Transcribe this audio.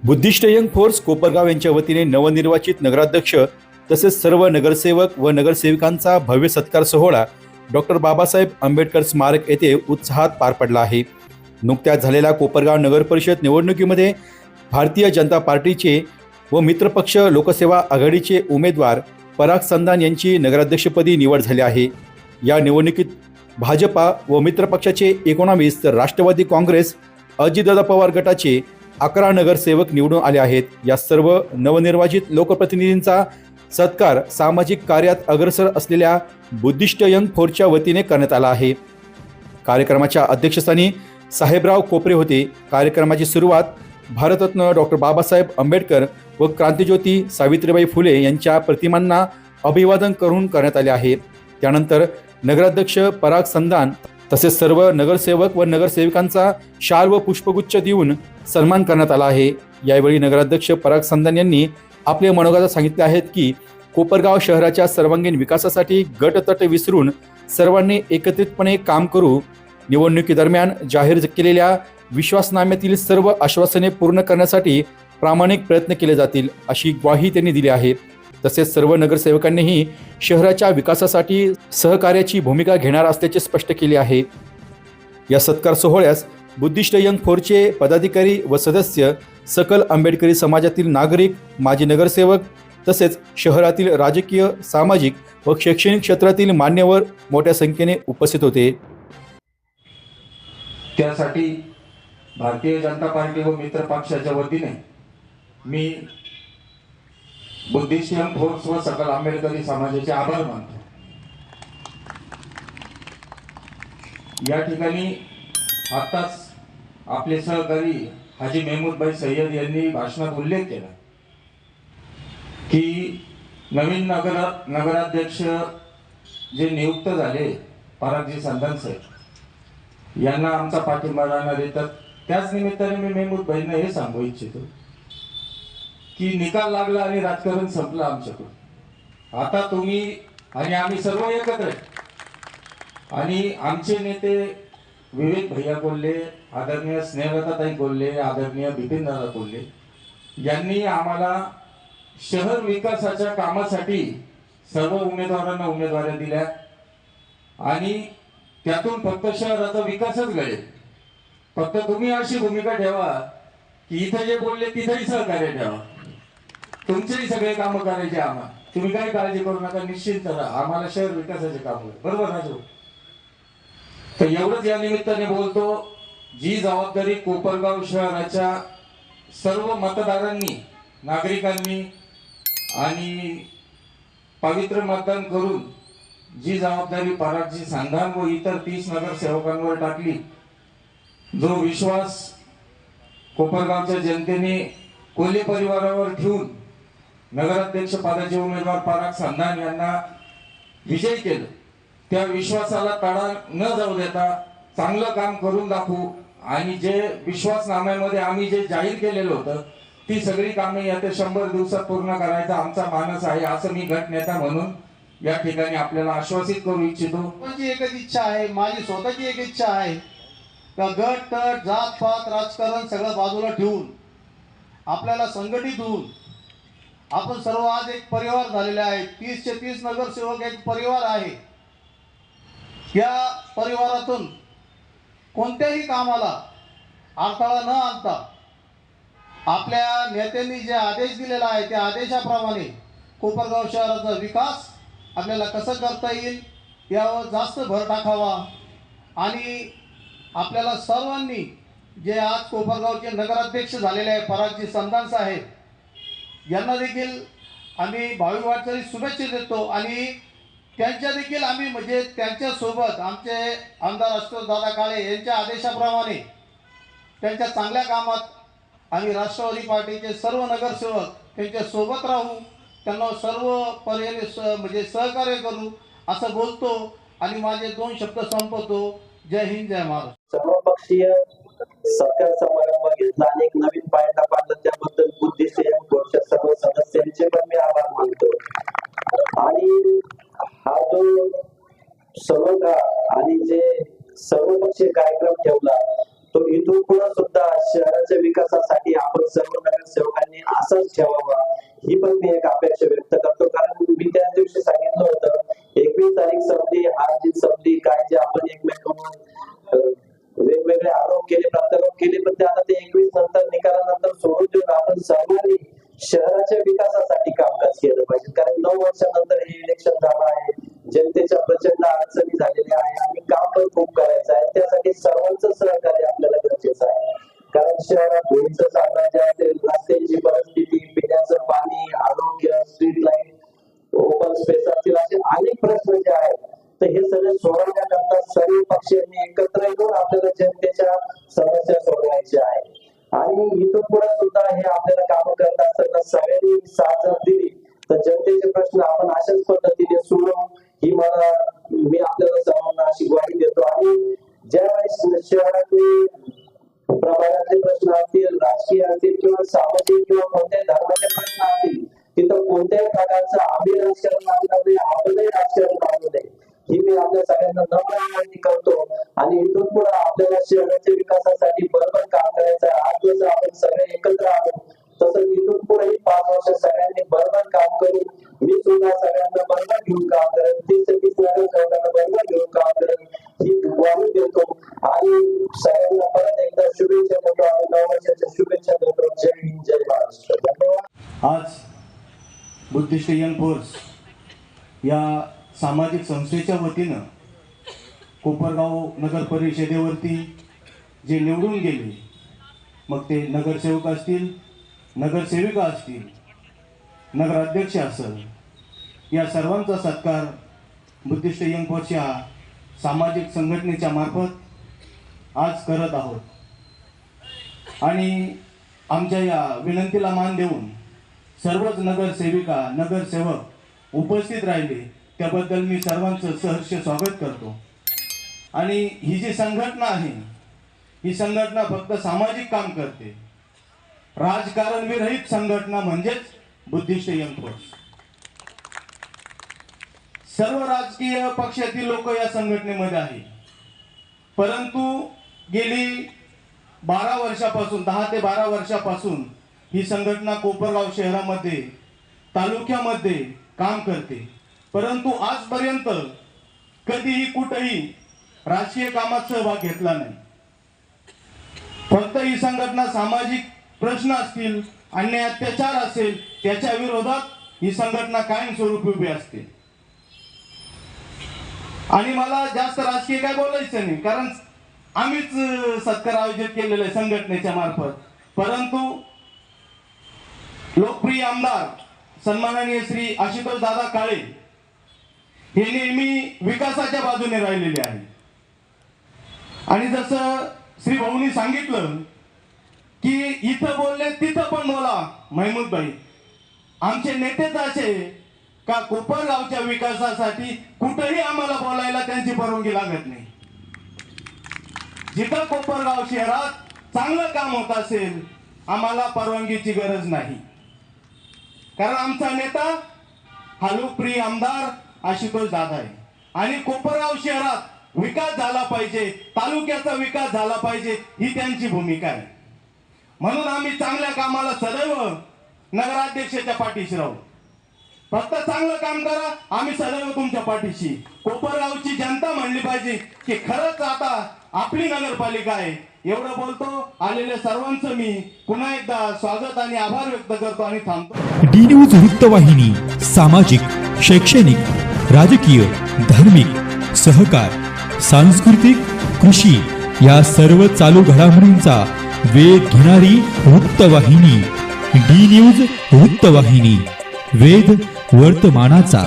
Buddhist young force Kopargaon यांच्या वतीने नवनिर्वाचित नगराध्यक्ष तसेच सर्व नगरसेवक व नगरसेविकांचा भव्य सत्कार सोहळा डॉक्टर बाबासाहेब आंबेडकर स्मारक येथे उत्साहात पार पडला आहे। नुकत्याच झालेल्या कोपरगाव नगर परिषद निवडणुकीमध्ये भारतीय जनता पार्टीचे व मित्रपक्ष लोकसेवा आघाडीचे उमेदवार पराग संधान यांची नगराध्यक्षपदी निवड झाली आहे। या निवडणुकीत भाजपा व मित्रपक्षाचे 19 तर राष्ट्रवादी काँग्रेस अजितदादा पवार गटाचे 11 नगरसेवक निवडून आले आहेत। या सर्व नवनिर्वाचित लोकप्रतिनिधींचा सत्कार सामाजिक कार्यात अग्रेसर असलेल्या बुद्धिस्ट यंग फोर्सच्या वतीने करण्यात आला आहे। कार्यक्रमाच्या अध्यक्षस्थानी साहेबराव कोपरे होते। कार्यक्रमाची सुरुवात भारतरत्न डॉक्टर बाबासाहेब आंबेडकर व क्रांतिज्योती सावित्रीबाई फुले यांच्या प्रतिमांना अभिवादन करून करण्यात आले आहे। त्यानंतर नगराध्यक्ष पराग संधान तसेच सर्व नगरसेवक व नगरसेविकांचा शाल व पुष्पगुच्छ देऊन सन्मान करण्यात आला आहे। यावेळी नगराध्यक्ष पराग संधान यांनी आपले मनोगत सांगितले आहेत की कोपरगाव शहराच्या सर्वांगीण विकासासाठी गटतट विसरून सर्वांनी एकत्रितपणे काम करू। निवडणुकीदरम्यान जाहीर केलेल्या विश्वासनाम्यातील सर्व आश्वासने पूर्ण करण्यासाठी प्रामाणिक प्रयत्न केले जातील अशी ग्वाही त्यांनी दिली आहे। तसेच सर्व नगरसेवकांनीही शहराच्या विकासासाठी सहकार्याची भूमिका घेणार असल्याचे स्पष्ट केले आहे। या सत्कार सोहळ्यास बुद्धिस्ट यंग फोर्सचे पदाधिकारी व सदस्य, सकल आंबेडकरी समाजातील नागरिक, माजी नगरसेवक तसेच शहरातील राजकीय, सामाजिक व शैक्षणिक क्षेत्रातील मान्यवर मोठ्या संख्येने उपस्थित होते। त्यासाठी भारतीय जनता पार्टी व मित्र पक्षाच्या वतीने मी बुद्धिस्ट यंग फोर्स व सकल आंबेडकरी समाजाचे आभार मानतो। या ठिकाणी आताच आपले सहकारी हाजी मेहमूदभाई सय्यद यांनी भाषणात उल्लेख केला की नवीन नगराध्यक्ष जे नियुक्त झाले परागजी संधान साहेब यांना आमचा पाठिंबा राहणार आहे। तर त्याच निमित्ताने मी मेहमूदभाईंना हे सांगू इच्छितो की निकाल लागला आणि राजकारण संपलं आमच्याकडून। आता तुम्ही आणि आम्ही सर्व एकत्र आहे आणि आमचे नेते विवेक भैया कोल्हे, आदरणीय स्नेहलताताई कोल्हे, आदरणीय बिपिनदादा कोल्हे यांनी आम्हाला शहर विकासाच्या कामासाठी सर्व उमेदवारांना उमेदवाऱ्या दिल्या आणि त्यातून फक्त शहराचा विकासच घडेल। फक्त तुम्ही अशी भूमिका ठेवा की इथे जे बोलले तिथेही सहकार्य ठेवा, तुमचेही सगळे कामं करायचे आम्हाला, तुम्ही काही काळजी करू नका, निश्चित राहा, आम्हाला शहर विकासाचे काम होईल। बरोबर राजू? तर एवढंच या निमित्ताने बोलतो, जी जबाबदारी कोपरगाव शहराच्या सर्व मतदारांनी, नागरिकांनी आणि पवित्र मतदान करून जी जबाबदारी परागजी संधान व इतर 30 नगरसेवकांवर टाकली, जो विश्वास कोपरगावच्या जनतेने कोल्हे परिवारावर ठेवून नगराध्यक्ष पदाचे उमेदवार पराग संधान यांना विजयी केलं, त्या विश्वासाला तडा न जाऊ देता चांगलं काम करून दाखवू आणि जे विश्वासनाम्यामध्ये आम्ही जे जाहीर केलेलं होतं ती सगळी कामे येत्या 100 दिवसात पूर्ण करायचा आमचा मानस आहे, असं मी गटनेता म्हणून या ठिकाणी आपल्याला आश्वासित करू इच्छितो। माझी एकच इच्छा आहे, माझी स्वतःची एक इच्छा आहे का गट तट जात पात राजकारण सगळं बाजूला ठेवून आपल्याला संघटित होऊन आपण सर्व आज एक परिवार झालेले आहे। 30 चे 30 नगरसेवक एक परिवार आहे। या परिवारातून कोणत्याही कामाला अडथळा न आणता आपल्या नेत्यांनी जे आदेश दिलेला आहे त्या आदेशाप्रमाणे कोपरगाव शहराचा विकास आपल्याला कसं करता येईल यावर जास्त भर टाकावा आणि आपल्याला सर्वांनी जे आज कोपरगावचे नगराध्यक्ष झालेले आहे परागजी संधान साहेब यांना देखील आम्ही भावी वाटचाली शुभेच्छा देतो आणि त्यांच्या देखील आम्ही म्हणजे त्यांच्या सोबत आमचे आमदार दादा काळे यांच्या आदेशाप्रमाणे त्यांच्या चांगल्या कामात आम्ही राष्ट्रवादी पार्टीचे सर्व नगरसेवक त्यांच्या सोबत राहू, त्यांना सर्व पर्यायाने म्हणजे सहकार्य करू असं बोलतो आणि माझे 2 शब्द संपवतो। जय हिंद, जय महाराष्ट्र। सर्वपक्षीय सत्कार समारंभ घेतला आणि एक नवीन पायंडा पाडला, त्याबद्दल बुद्धिस्ट यंग फोर्सच्या सर्व सदस्यांचे पण मी आभार मानतो। आणि हा जो सलोखा आणि जे सर्वपक्षीय कार्यक्रम ठेवला तो इथून पुढे सुद्धा शहराच्या विकासासाठी आपण सर्व नगरसेवकांनी असाच ठेवावा, ही पण मी एक अपेक्षा व्यक्त करतो. कारण मी त्या दिवशी सांगितलं होतं 21 तारीख संपली, आज जी संपली, काय जे आपण एकमेकांवर वेगवेगळे आरोप केले, प्रत्यारोप केले, पण ते आता ते 21 नंतर निकालानंतर सोडून देऊन आपण सर्वांनी शहराच्या विकासासाठी कामकाज केलं पाहिजे. कारण 9 वर्षानंतर हे इलेक्शन झालं आहे, जनतेच्या प्रचंड अडचणी झालेल्या आहे आणि काम पण खूप करायचं आहे. त्यासाठी सर्वांचं सहकार्य आपल्याला गरजेचं आहे. कारण शहरात धुळीचं साम्राज्य असेल, रस्त्यांची परिस्थिती, पिण्याचं पाणी, आरोग्य, स्ट्रीट लाईट, ओपन स्पेस असतील, असे अनेक प्रश्न जे आहेत, तर हे सगळे सोडवण्याकरता सर्व पक्षांनी एकत्र येऊन आपल्याला जनतेच्या समस्या सोडवायच्या आहेत. आणि इथून पुढे सुद्धा हे आपल्याला काम करत असताना सगळ्यांनी साथ जर दिली तर जनतेचे प्रश्न आपण अशाच पद्धतीने सोडवू, ही मी आपल्याला सर्वांना अशी ग्वाही देतो. आणि ज्यावेळेस शहरातील प्रभागाचे प्रश्न असतील, राजकीय असतील किंवा सामाजिक किंवा कोणत्याही धर्माचे प्रश्न असतील, तिथं कोणत्याही प्रकारचं आम्ही राजकारण आणणार नाही, आपणही राजकारण आणू नये, ही मी आपल्या सगळ्यांना नम्र विनंती करतो. आणि इथून पुढे आपल्याला शहराच्या विकासासाठी बरोबर काम करायचं आहे. आज जसं आपण सगळे एकत्र आलो तसं इथून पुढेही 5 वर्ष सगळ्यांनी बरोबर काम करू. मी सुद्धा सगळ्यांना बरोबर घेऊन काम करेन, 30 नगरसेवकांना बरोबर घेऊन काम करेन, ही ग्वाही देतो. आणि सगळ्यांना परत एकदा शुभेच्छा देतो आणि 9 वर्षाच्या शुभेच्छा देतो. जय हिंद, जय महाराष्ट्र. धन्यवाद. आज बुद्धिस्ट यंग फोर्स या सामाजिक संस्थेच्या वतीनं कोपरगाव नगर परिषदेवरती जे निवडून गेले, मग ते नगरसेवक असतील, नगरसेविका असतील, नगराध्यक्ष असेल, या सर्वांचा सत्कार बुद्धिस्ट यंग फोर्स या सामाजिक संघटनेच्या मार्फत आज करत आहोत. आणि आमच्या या विनंतीला मान देऊन सर्वच नगरसेविका, नगरसेवक उपस्थित राहिले, त्याबद्दल मी सर्वांचं सहर्ष स्वागत करतो. आणि ही जी संघटना आहे, ही संघटना फक्त सामाजिक काम करते. राजकारण विरहित संघटना म्हणजेच बुद्धिस्ट यंग फोर्स. सर्व राजकीय पक्षातील लोक या संघटनेमध्ये आहे, परंतु गेली 12 वर्षापासून 10 ते 12 वर्षापासून ही संघटना कोपरगाव शहरामध्ये, तालुक्यामध्ये काम करते. परंतु आजपर्यंत कधीही कुठेही राजकीय कामात सहभाग घेतला नाही. फक्त ही संघटना सामाजिक प्रश्न असतील, अन्याय अत्याचार असेल, त्याच्या विरोधात ही संघटना कायमस्वरूपी उभी असते. आणि मला जास्त राजकीय काय बोलायचं नाही, कारण आम्हीच सत्कार आयोजित केलेले आहे संघटनेच्या मार्फत. परंतु लोकप्रिय आमदार सन्माननीय श्री आशुतोष दादा काळे हे नेहमी विकासाच्या बाजूने राहिलेले आहे. आणि जसं श्री भाऊनी सांगितलं की इथं बोलले तिथं पण बोला, महमूद भाई आमचे नेतेच असे का कोपरगावच्या विकासासाठी कुठेही आम्हाला बोलायला त्यांची परवानगी लागत नाही. जिथं कोपरगाव शहरात चांगलं काम होत असेल आम्हाला परवानगीची गरज नाही, कारण आमचा नेता हा लोकप्रिय आमदार आशुतोष दादा आहे. आणि कोपरगाव शहरात विकास झाला पाहिजे, तालुक्याचा विकास झाला पाहिजे, ही त्यांची भूमिका आहे. म्हणून आम्ही चांगल्या कामाला सदैव नगराध्यक्षाच्या पाठीशी राहू. फक्त चांगलं काम करा, आम्ही सदैव तुमच्या पाठीशी. कोपरगावची जनता म्हणली पाहिजे की खरंच आता आपली नगरपालिका आहे. एवढं बोलतो. आलेल्या सर्वांचं मी पुन्हा एकदा स्वागत आणि आभार व्यक्त करतो आणि थांबतो. डी न्यूज वृत्तवाहिनी सामाजिक, शैक्षणिक, राजकीय, धार्मिक, सहकार, सांस्कृतिक, कृषी या सर्व चालू घडामोडींचा वेध घेणारी वृत्तवाहिनी. डी न्यूज वृत्तवाहिनी, वेध वर्तमानाचा.